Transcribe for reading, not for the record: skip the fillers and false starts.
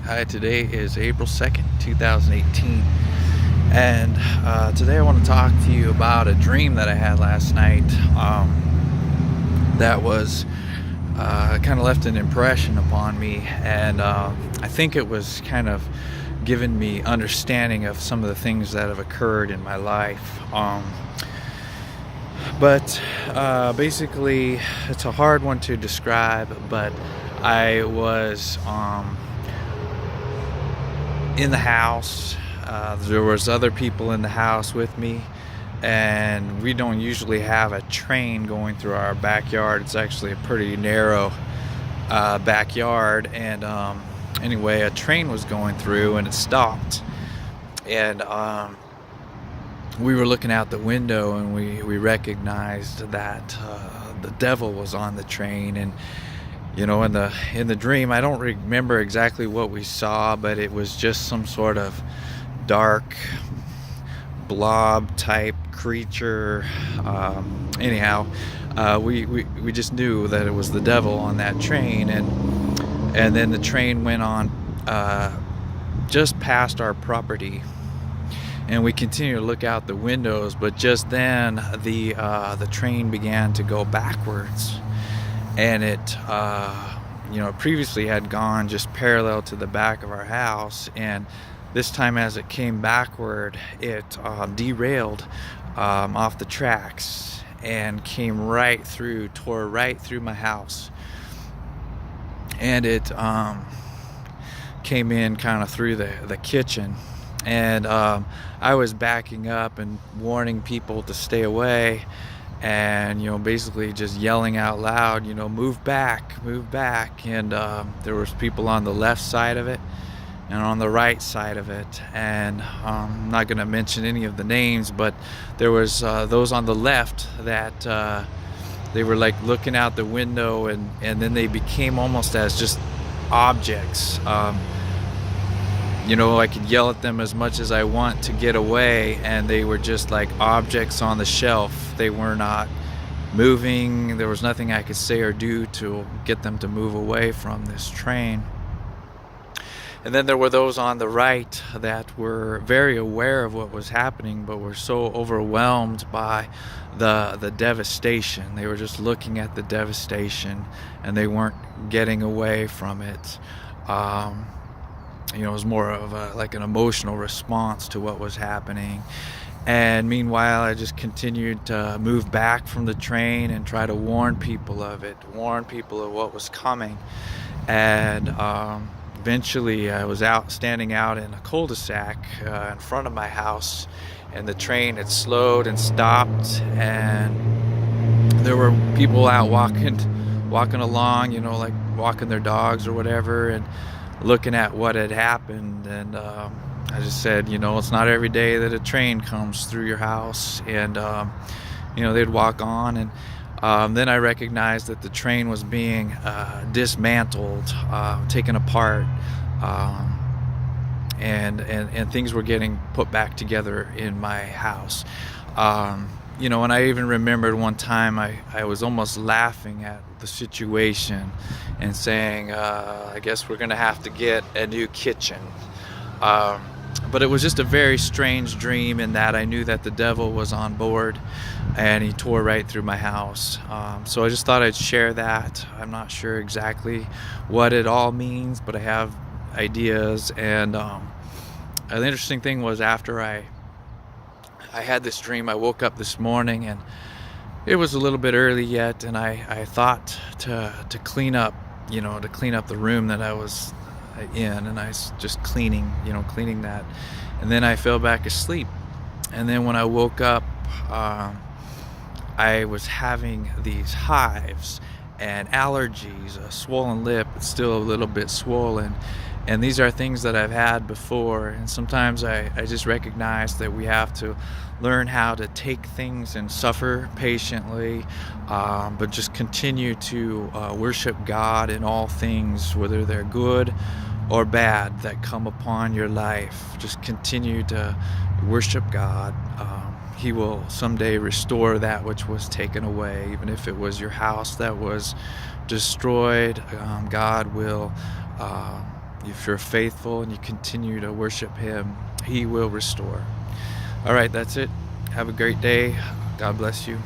Hi, today is April 2nd, 2018, and today I want to talk to you about a dream that I had last night that was kind of left an impression upon me, and I think it was kind of given me understanding of some of the things that have occurred in my life. But basically, it's a hard one to describe, but I was in the house. There was other people in the house with me, and we don't usually have a train going through our backyard. It's actually a pretty narrow backyard, and anyway, a train was going through and it stopped, and we were looking out the window, and we recognized that the devil was on the train. And in the dream, I don't remember exactly what we saw, but it was just some sort of dark blob type creature. Anyhow, we just knew that it was the devil on that train, and then the train went on just past our property, and we continued to look out the windows. But just then, the train began to go backwards, and it previously had gone just parallel to the back of our house, and this time as it came backward, it derailed off the tracks and came tore right through my house, and it came in kind of through the kitchen. And I was backing up and warning people to stay away, and basically just yelling out loud, move back. And there was people on the left side of it and on the right side of it, and I'm not going to mention any of the names, but there was those on the left that they were like looking out the window, and then they became almost as just objects. I could yell at them as much as I want to get away, and they were just like objects on the shelf. They were not moving. There was nothing I could say or do to get them to move away from this train. And then there were those on the right that were very aware of what was happening, but were so overwhelmed by the devastation. They were just looking at the devastation, and they weren't getting away from it. It was more of like an emotional response to what was happening. And meanwhile, I just continued to move back from the train and try to warn people of what was coming. And eventually, I was standing out in a cul-de-sac in front of my house, and the train had slowed and stopped, and there were people out walking along, like walking their dogs or whatever, and looking at what had happened. And I just said, it's not every day that a train comes through your house. And they'd walk on, and then I recognized that the train was being dismantled, taken apart, and things were getting put back together in my house. And I even remembered one time I was almost laughing at the situation and saying, I guess we're going to have to get a new kitchen. But it was just a very strange dream, in that I knew that the devil was on board, and he tore right through my house. So I just thought I'd share that. I'm not sure exactly what it all means, but I have ideas. And the interesting thing was, after I had this dream, I woke up this morning, and it was a little bit early yet, and I thought to clean up the room that I was in, and I was just cleaning that, and then I fell back asleep. And then when I woke up, I was having these hives and allergies, a swollen lip. It's still a little bit swollen, and these are things that I've had before. And sometimes I just recognize that we have to learn how to take things and suffer patiently, but just continue to worship God in all things, whether they're good or bad that come upon your life. Just continue to worship God. He will someday restore that which was taken away, even if it was your house that was destroyed. God will If you're faithful and you continue to worship Him, He will restore. All right, that's it. Have a great day. God bless you.